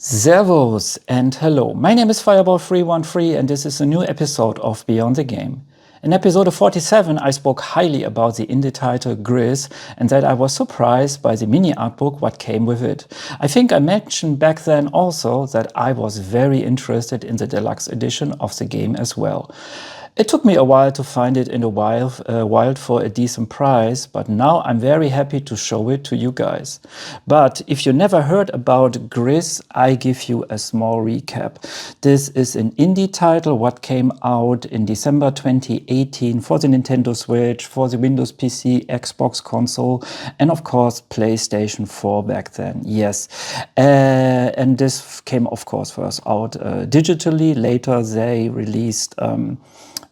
Servus and hello. My name is Fireball313 and this is a new episode of Beyond the Game. In episode 47 I spoke highly about the indie title Gris and that I was surprised by the mini art book what came with it. I think I mentioned back then also that I was very interested in the deluxe edition of the game as well. It took me a while to find it in the wild for a decent price, but now I'm very happy to show it to you guys. But if you never heard about Gris, I give you a small recap. This is an indie title what came out in December 2018 for the Nintendo Switch, for the Windows PC, Xbox console, and of course PlayStation 4 back then, yes. And this came of course first out digitally. Later they released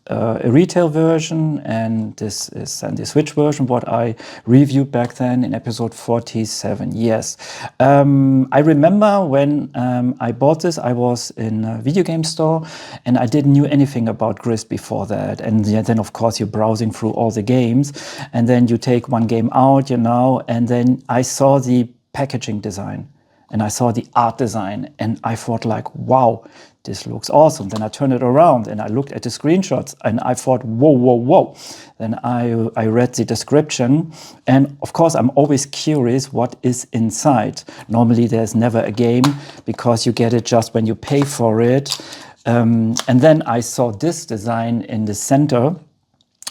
a retail version, and this is the Switch version, what I reviewed back then in episode 47. Yes, I remember when I bought this, I was in a video game store and I didn't know anything about Gris before that. And then of course you're browsing through all the games and then you take one game out, you know, and then I saw the packaging design and I saw the art design and I thought like, wow, this looks awesome. Then I turned it around and I looked at the screenshots and I thought, whoa, whoa, whoa. Then I read the description and of course I'm always curious what is inside. Normally there's never a game because you get it just when you pay for it. And then I saw this design in the center,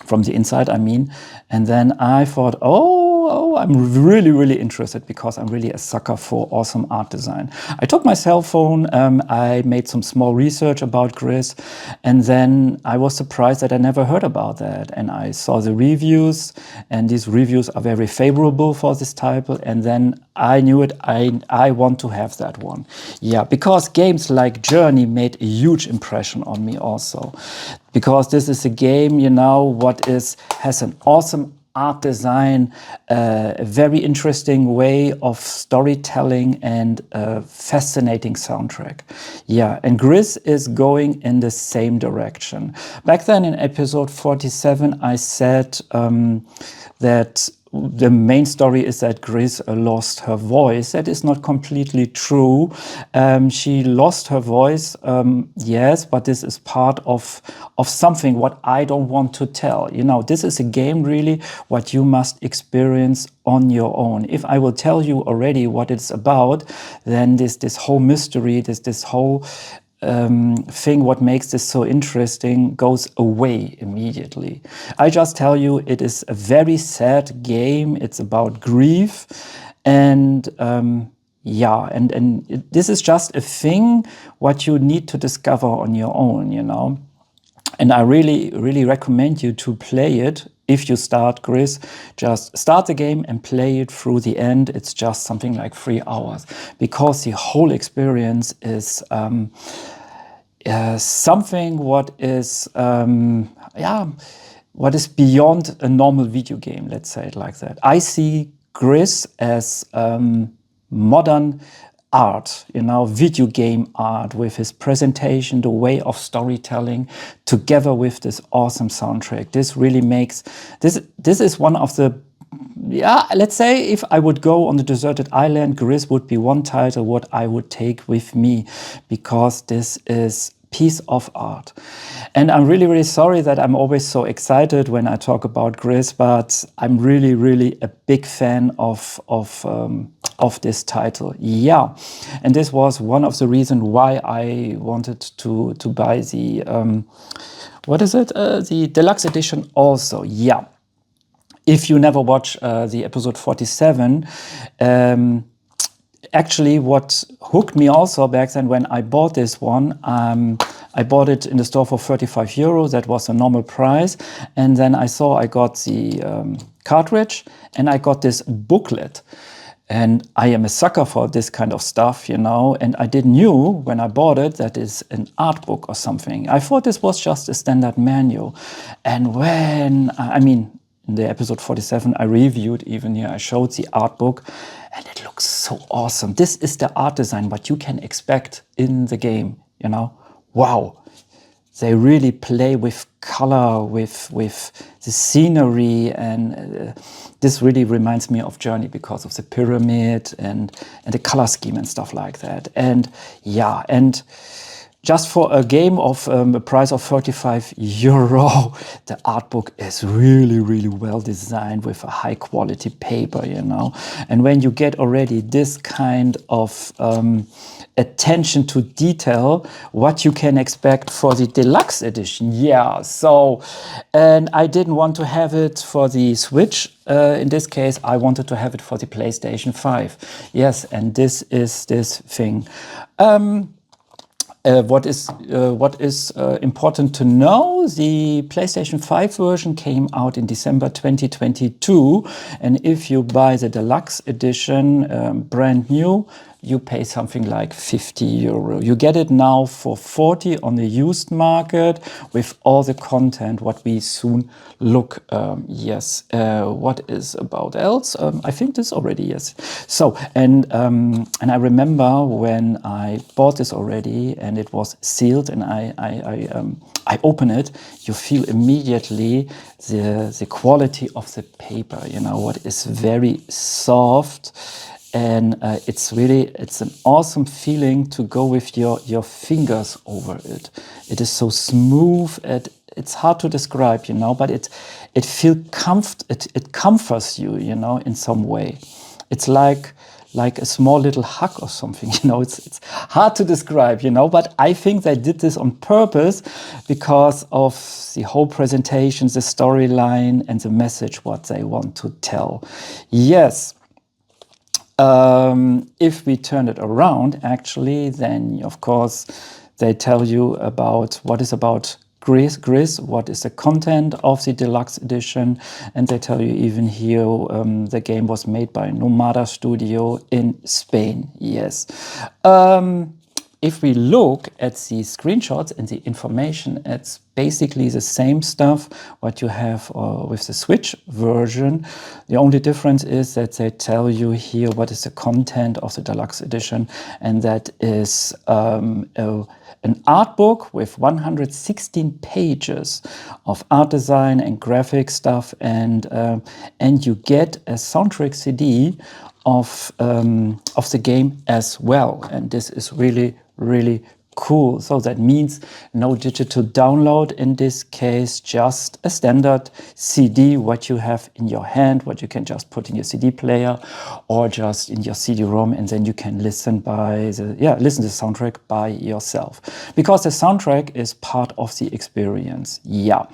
from the inside I mean, and then I thought, oh, I'm really, really interested because I'm really a sucker for awesome art design. I took my cell phone, I made some small research about Gris, and then I was surprised that I never heard about that. And I saw the reviews, and these reviews are very favorable for this title, and then I knew it, I want to have that one. Yeah, because games like Journey made a huge impression on me also. Because this is a game, you know, what has an awesome art design, a very interesting way of storytelling, and a fascinating soundtrack. Yeah, and Gris is going in the same direction. Back then in episode 47, I said that the main story is that Gris lost her voice. That is not completely true. She lost her voice, yes, but this is part of something what I don't want to tell. You know, this is a game really what you must experience on your own. If I will tell you already what it's about, then this whole mystery, this whole thing what makes this so interesting goes away immediately. I just tell you it is a very sad game. It's about grief and yeah, and this is just a thing what you need to discover on your own, you know. And I really, really recommend you to play it. If you start Gris, just start the game and play it through the end. It's just something like 3 hours because the whole experience is something what is what is beyond a normal video game, let's say it like that. I see Gris as modern art, you know, video game art with his presentation, the way of storytelling, together with this awesome soundtrack. This really makes this is one of the, yeah, let's say if I would go on the deserted island, Gris would be one title what I would take with me, because this is piece of art. And I'm really, really sorry that I'm always so excited when I talk about Gris, but I'm really, really a big fan of this title. Yeah, and this was one of the reasons why I wanted to buy the what is it? The Deluxe Edition also. Yeah. If you never watched the episode 47, actually what hooked me also back then when I bought this one, I bought it in the store for 35 euros. That was the normal price. And then I saw I got the cartridge and I got this booklet. And I am a sucker for this kind of stuff, you know, and I didn't knew when I bought it that it's an art book or something. I thought this was just a standard manual. And when, I mean, in the episode 47, I reviewed even here, I showed the art book and it looks so awesome. This is the art design, what you can expect in the game, you know. Wow. they really play with color, with the scenery, and this really reminds me of Journey because of the pyramid and the color scheme and stuff like that. And yeah, and just for a game of a price of 35 euro, the art book is really, really well designed with a high quality paper, you know. And when you get already this kind of attention to detail, what you can expect for the deluxe edition. Yeah, so, and I didn't want to have it for the Switch. In this case, I wanted to have it for the PlayStation 5. Yes, and this is this thing. What is important to know, the PlayStation 5 version came out in December 2022, and if you buy the Deluxe Edition brand new, you pay something like 50 euro. You get it now for 40 on the used market with all the content what we soon look. Yes, what is about else? I think this already, yes. So, and I remember when I bought this already and it was sealed and I open it, you feel immediately the quality of the paper, you know, what is very soft. And it's an awesome feeling to go with your fingers over it. It is so smooth. It's hard to describe, you know, but it comforts you, you know, in some way. It's like a small little hug or something, you know. It's hard to describe, you know, but I think they did this on purpose because of the whole presentation, the storyline, and the message what they want to tell. Yes. If we turn it around, actually, then of course they tell you about what is about Gris, what is the content of the Deluxe Edition, and they tell you even here the game was made by Nomada Studio in Spain. Yes. If we look at the screenshots and the information, it's basically the same stuff what you have with the Switch version. The only difference is that they tell you here what is the content of the Deluxe Edition, and that is an art book with 116 pages of art design and graphic stuff, and you get a soundtrack CD of the game as well, and this is really cool. So that means no digital download in this case, just a standard CD, what you have in your hand, what you can just put in your CD player or just in your CD-ROM, and then you can listen to the soundtrack by yourself. Because the soundtrack is part of the experience. Yeah.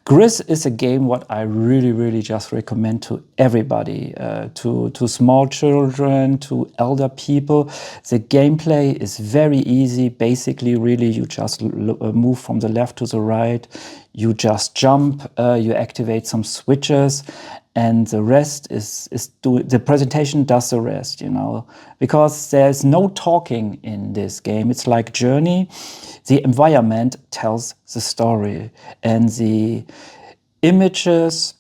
Gris is a game what I really just recommend to everybody, to small children, to elder people. The gameplay is very easy. Basically, really, you just move from the left to the right, you just jump, you activate some switches, and the rest the presentation does the rest, you know, because there's no talking in this game. It's like Journey. The environment tells the story, and the images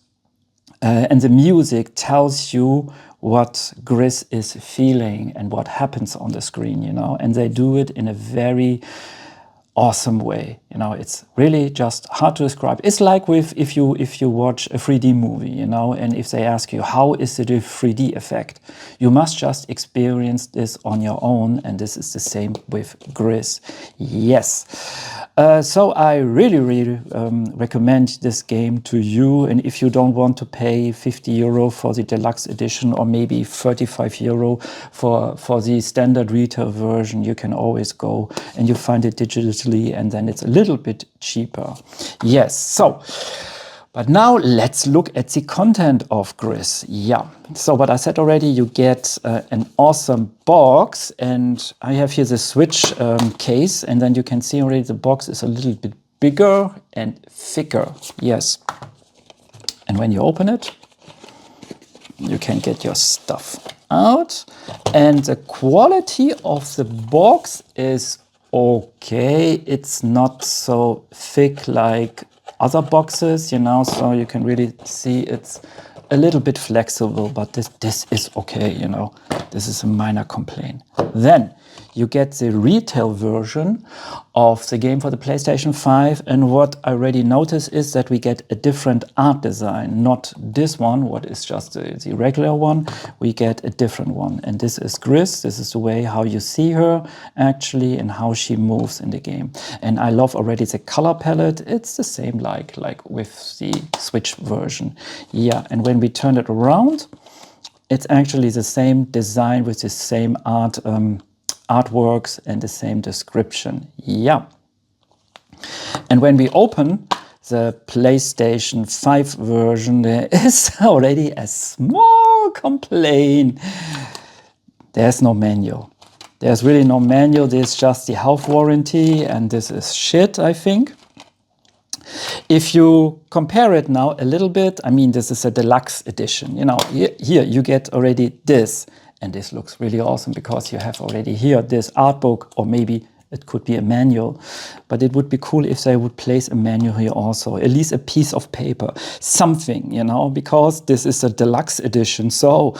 and the music tells you what Gris is feeling and what happens on the screen, you know, and they do it in a very awesome way. You know, it's really just hard to describe. It's like with if you watch a 3D movie, you know, and if they ask you how is it a 3D effect, you must just experience this on your own, and this is the same with Gris. Yes. So I really recommend this game to you, and if you don't want to pay 50 euro for the Deluxe Edition or maybe 35 euro for the standard retail version, you can always go and you find it digitally, and then it's a little bit cheaper. Yes, so, but now let's look at the content of Gris. Yeah, so what I said already, you get an awesome box, and I have here the Switch case, and then you can see already the box is a little bit bigger and thicker. Yes, and when you open it, you can get your stuff out, and the quality of the box is okay. It's not so thick like other boxes, you know, so you can really see it's a little bit flexible, but this is okay, you know. This is a minor complaint. Then you get the retail version of the game for the PlayStation 5, and what I already noticed is that we get a different art design, not this one, what is just the regular one. We get a different one, and this is Gris. This is the way how you see her actually and how she moves in the game. And I love already the color palette. It's the same like with the Switch version. Yeah, and when we turn it around, it's actually the same design with the same artworks and the same description. Yeah. And when we open the PlayStation 5 version, there is already a small complaint. There's no manual. There's really no manual. There's just the health warranty, and this is shit, I think. If you compare it now a little bit, I mean, this is a deluxe edition. You know, here you get already this, and this looks really awesome because you have already here this art book, or maybe it could be a manual. But it would be cool if they would place a manual here also, at least a piece of paper, something, you know, because this is a deluxe edition. So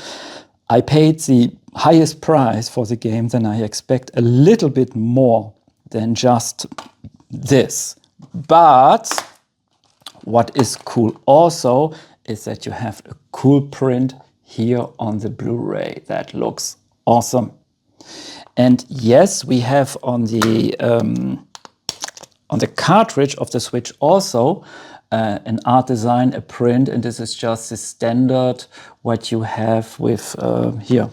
I paid the highest price for the game, then I expect a little bit more than just this. But what is cool also is that you have a cool print here on the Blu-ray. That looks awesome. And yes, we have on the cartridge of the Switch also an art design, a print, and this is just the standard what you have with here,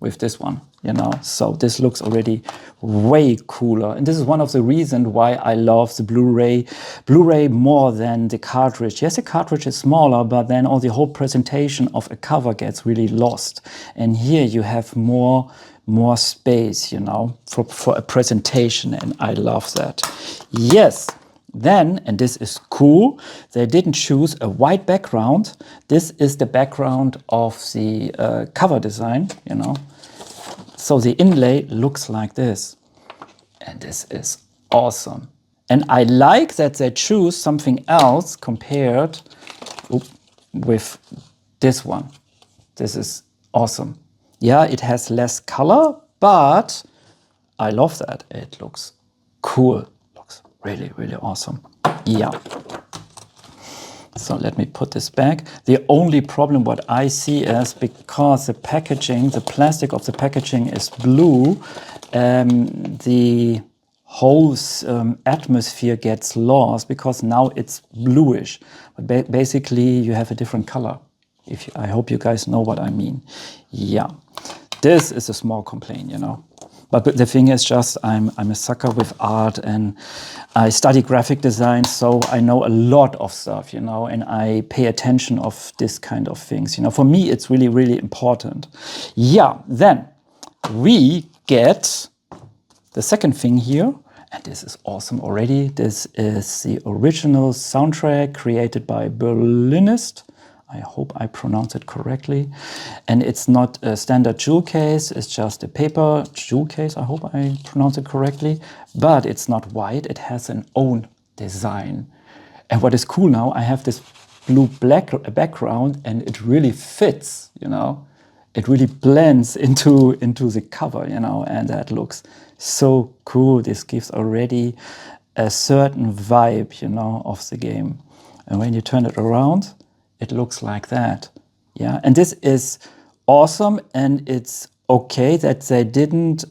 with this one, you know. So this looks already way cooler, and this is one of the reasons why I love the Blu-ray more than the cartridge. Yes, the cartridge is smaller, but then all the whole presentation of a cover gets really lost. And here you have more space, you know, for a presentation, and I love that. Yes. Then, and this is cool, they didn't choose a white background. This is the background of the cover design, you know. So the inlay looks like this. And this is awesome. And I like that they choose something else compared with this one. This is awesome. Yeah, it has less color, but I love that. It looks cool. Really, really awesome. Yeah. So let me put this back. The only problem what I see is because the packaging, the plastic of the packaging is blue, the whole atmosphere gets lost because now it's bluish. But basically you have a different color. I hope you guys know what I mean. Yeah. This is a small complaint, you know. But the thing is just, I'm a sucker with art, and I study graphic design, so I know a lot of stuff, you know, and I pay attention of this kind of things. You know, for me, it's really, really important. Yeah, then we get the second thing here, and this is awesome already. This is the original soundtrack created by Berlinist. I hope I pronounce it correctly. And it's not a standard jewel case, it's just a paper jewel case. I hope I pronounce it correctly. But it's not white, it has an own design. And what is cool now, I have this blue-black background, and it really fits, you know. It really blends into the cover, you know, and that looks so cool. This gives already a certain vibe, you know, of the game. And when you turn it around, it looks like that. Yeah, and this is awesome, and it's okay that they didn't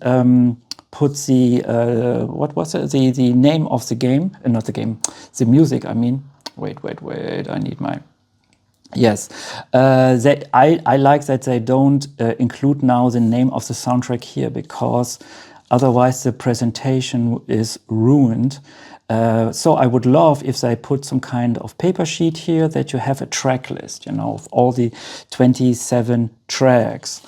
put the what was it, the name of the game, not the game, the music, I mean. Wait, I need my, yes. I like that they don't include now the name of the soundtrack here, because otherwise the presentation is ruined. So I would love if they put some kind of paper sheet here that you have a track list, you know, of all the 27 tracks.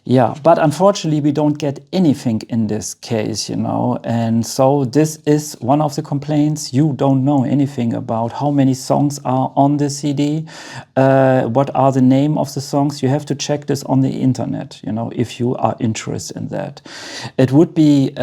Yeah, but unfortunately we don't get anything in this case, you know, and so this is one of the complaints. You don't know anything about how many songs are on the CD, what are the name of the songs. You have to check this on the internet, you know, if you are interested in that. It would be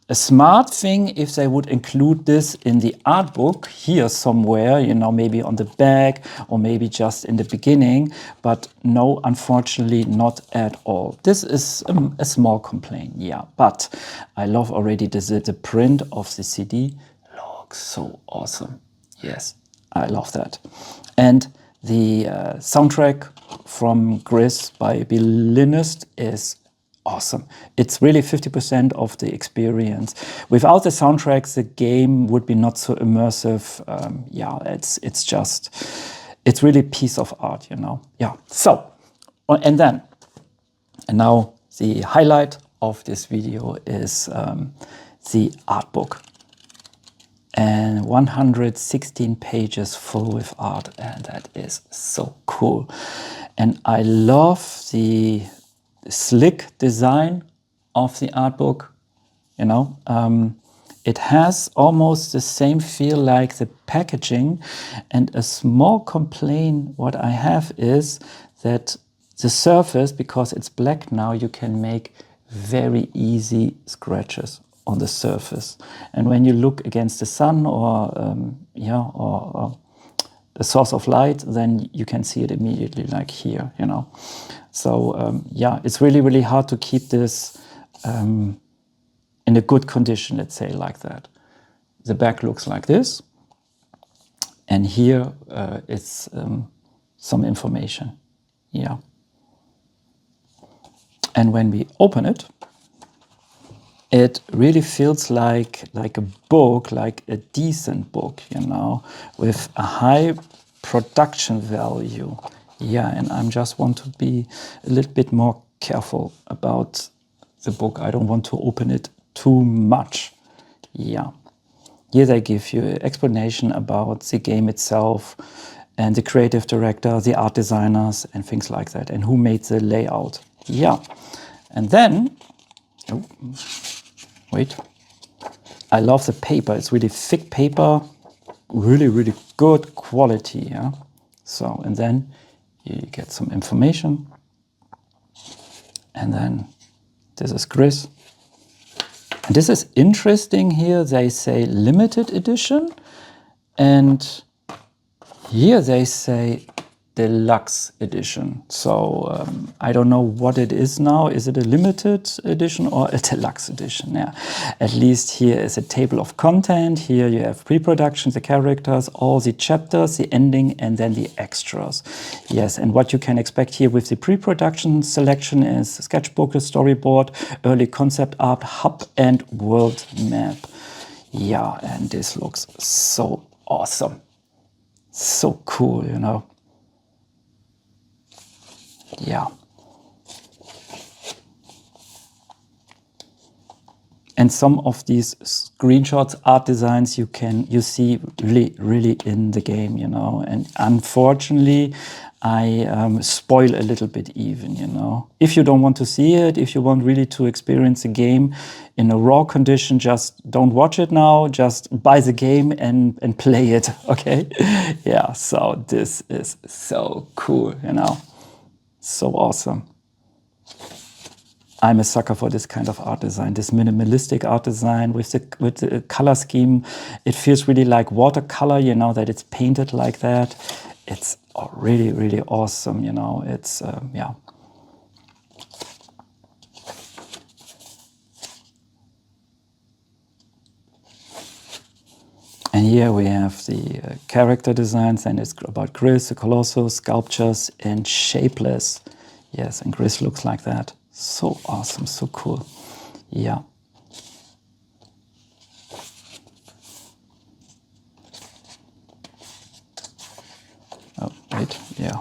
a smart thing if they would include this in the art book here somewhere, you know, maybe on the back or maybe just in the beginning, but no, unfortunately not at all. This is a small complaint, yeah, but I love already the print of the CD. Looks so awesome. Yes, I love that. And the soundtrack from Gris by Linus is awesome. It's really 50% of the experience. Without the soundtracks, the game would be not so immersive. Yeah, it's really a piece of art, you know. Yeah. So, and now the highlight of this video is the art book. And 116 pages full with art, and that is so cool. And I love the slick design of the art book, you know. It has almost the same feel like the packaging, and a small complaint what I have is that the surface, because it's black now, you can make very easy scratches on the surface. And when you look against the sun or the source of light, then you can see it immediately, like here, you know. So yeah, it's really, really hard to keep this in a good condition, let's say like that. The back looks like this. And here it's some information, yeah. And when we open it, it really feels like a book, like a decent book, you know, with a high production value. Yeah, and I just want to be a little bit more careful about the book. I don't want to open it too much. Yeah. Here they give you an explanation about the game itself and the creative director, the art designers and things like that, and who made the layout. Yeah. And then, oh, wait, I love the paper. It's really thick paper, really, really good quality. Yeah. So, and then you get some information. And then this is Gris. And this is interesting here. They say limited edition. And here they say Deluxe Edition. So I don't know what it is now. Is it a limited edition or a deluxe edition? Yeah. At least here is a table of content. Here you have pre-production, the characters, all the chapters, the ending, and then the extras. Yes, and what you can expect here with the pre-production selection is sketchbook, a storyboard, early concept art, hub, and world map. Yeah, and this looks so awesome. So cool, you know. Yeah. And some of these screenshots, art designs, you see really in the game, you know. And unfortunately, I spoil a little bit even, you know. If you don't want to see it, if you want really to experience the game in a raw condition, just don't watch it now. Just buy the game and play it, okay? Yeah, so this is so cool, you know. So awesome. I'm a sucker for this kind of art design, this minimalistic art design with the color scheme. It feels really like watercolor, you know, that it's painted like that. It's really, really awesome, you know. It's, yeah. And here we have the character designs, and it's about Gris, the Colossus, sculptures, and Shapeless. Yes, and Gris looks like that. So awesome, so cool. Yeah. Oh, wait, yeah.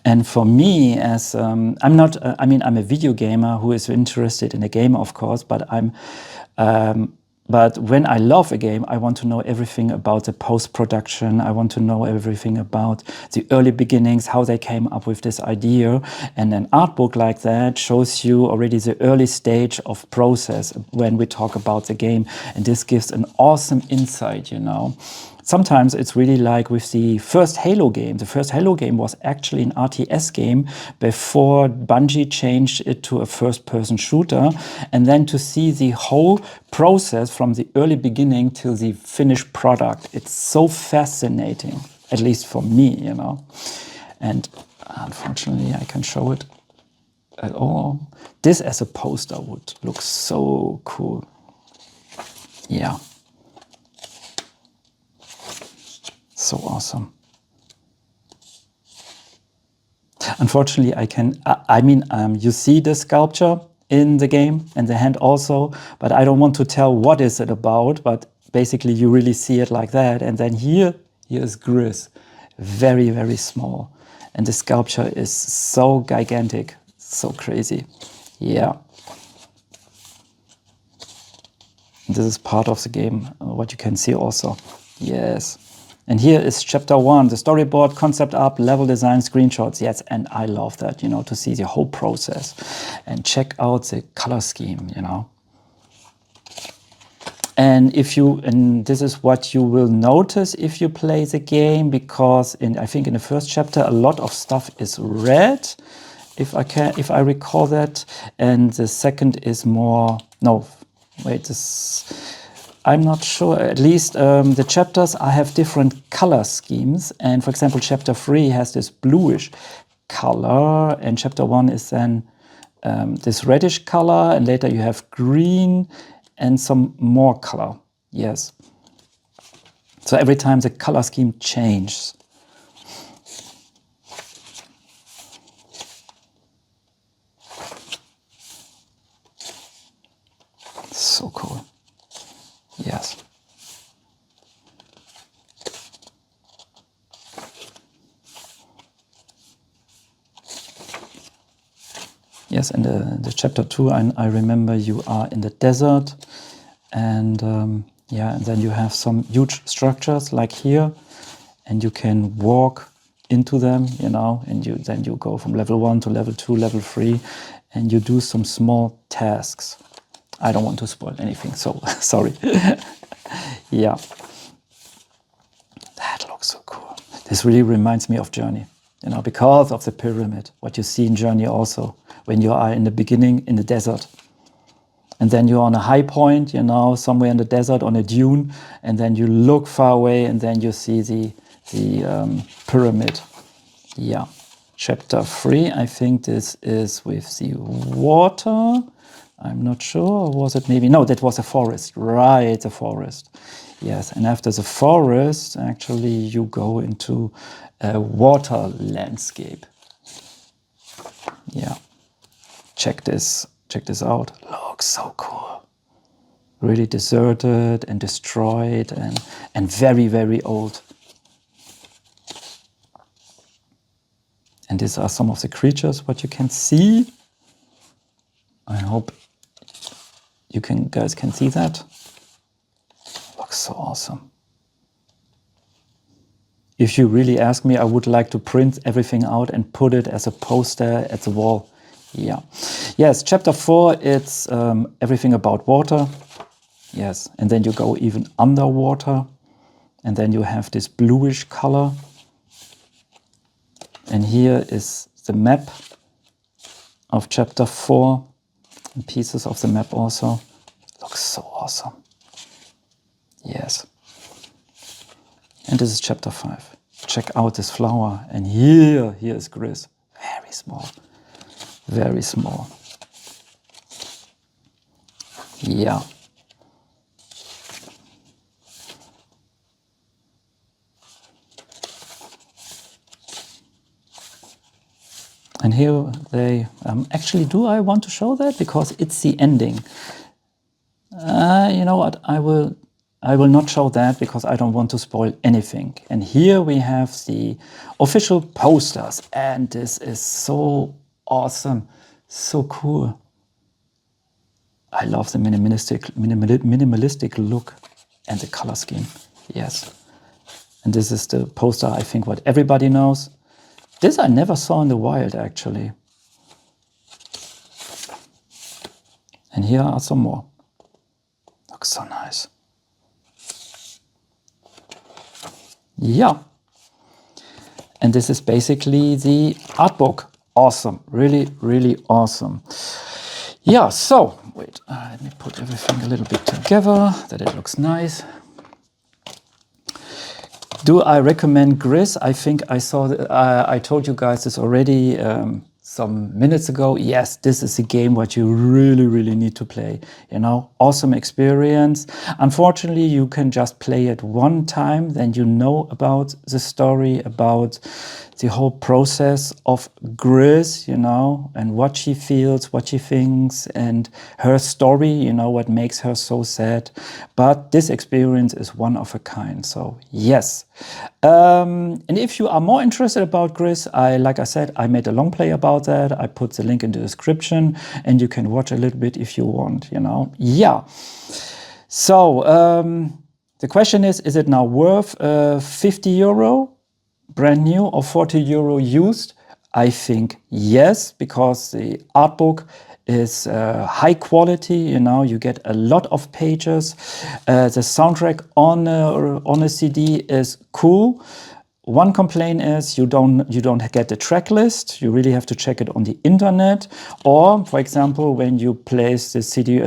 And for me, as I'm not, I mean, I'm a video gamer who is interested in a game, of course, but but when I love a game, I want to know everything about the post-production. I want to know everything about the early beginnings, how they came up with this idea. And an art book like that shows you already the early stage of process when we talk about the game. And this gives an awesome insight, you know. sometimes it's really like with the first Halo game. The first Halo game was actually an RTS game before Bungie changed it to a first-person shooter. And then to see the whole process from the early beginning till the finished product, it's so fascinating, at least for me, you know. And unfortunately, I can show it at all. This as a poster would look so cool. Yeah. So awesome. Unfortunately, you see the sculpture in the game and the hand also, but I don't want to tell what is it about, but basically you really see it like that. And then here is Gris, very, very small. And the sculpture is so gigantic, so crazy. Yeah. This is part of the game, what you can see also. Yes. And here is chapter 1, the storyboard, concept art, level design, screenshots. Yes, and I love that, you know, to see the whole process. And check out the color scheme, you know. And this is what you will notice if you play the game, because I think in the first chapter a lot of stuff is red, if I recall that. And the second is more, no, wait, I'm not sure. At least the chapters have different color schemes. And for example, chapter 3 has this bluish color, and chapter 1 is then this reddish color, and later you have green and some more color. Yes. So every time the color scheme changes. So cool. Yes. Yes, in the chapter 2, I remember you are in the desert, and yeah, and then you have some huge structures like here, and you can walk into them, you know, and then you go from level 1 to level 2, level 3, and you do some small tasks. I don't want to spoil anything, so sorry. Yeah. That looks so cool. This really reminds me of Journey, you know, because of the pyramid, what you see in Journey also, when you are in the beginning in the desert. And then you're on a high point, you know, somewhere in the desert on a dune, and then you look far away and then you see the pyramid. Yeah. Chapter 3, I think this is with the water. I'm not sure, or was it maybe? No, that was a forest, right, the forest. Yes, and after the forest, actually, you go into a water landscape. Yeah, check this out. Looks so cool. Really deserted and destroyed and very, very old. And these are some of the creatures, what you can see. I hope you guys can see that. Looks so awesome. If you really ask me, I would like to print everything out and put it as a poster at the wall. Yeah. Yes, chapter 4, it's everything about water. Yes, and then you go even underwater. And then you have this bluish color. And here is the map of chapter 4. And pieces of the map also. Looks so awesome. Yes. And this is chapter 5. Check out this flower. And here is Gris. Very small. Very small. Yeah. And here they actually, do I want to show that? Because it's the ending. You know what? I will not show that because I don't want to spoil anything. And here we have the official posters, and this is so awesome, so cool. I love the minimalistic look and the color scheme. Yes. And this is the poster, I think, what everybody knows. This I never saw in the wild, actually. And here are some more. Looks so nice. Yeah. And this is basically the art book. Awesome. Really, really awesome. Yeah, so, wait, let me put everything a little bit together, that it looks nice. Do I recommend Gris? I think I saw, I told you guys this already some minutes ago. Yes, this is a game what you really, really need to play. You know, awesome experience. Unfortunately, you can just play it one time, then you know about the story, about the whole process of Gris, you know, and what she feels, what she thinks, and her story, you know, what makes her so sad. But this experience is one of a kind, so yes. And if you are more interested about Gris, like I said, I made a long play about that. I put the link in the description, and you can watch a little bit if you want, you know. Yeah. So the question is it now worth €50? Brand new or €40 used? I think yes, because the art book is high quality. You know, you get a lot of pages. The soundtrack on a CD is cool. One complaint is you don't get the track list. You really have to check it on the internet. Or, for example, when you place the CD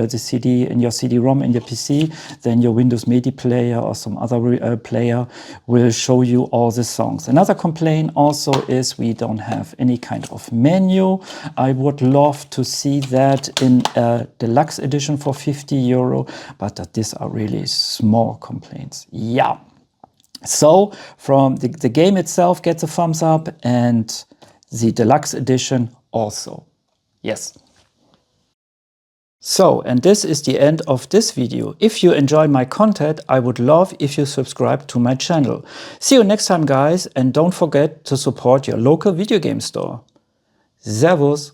in your CD-ROM in your PC, then your Windows Media Player or some other player will show you all the songs. Another complaint also is we don't have any kind of menu. I would love to see that in a Deluxe Edition for €50, but these are really small complaints. Yeah. So from the game itself gets a thumbs up, and the Deluxe Edition also. Yes. So, and this is the end of this video. If you enjoy my content, I would love if you subscribe to my channel. See you next time, guys, and don't forget to support your local video game store. Servus.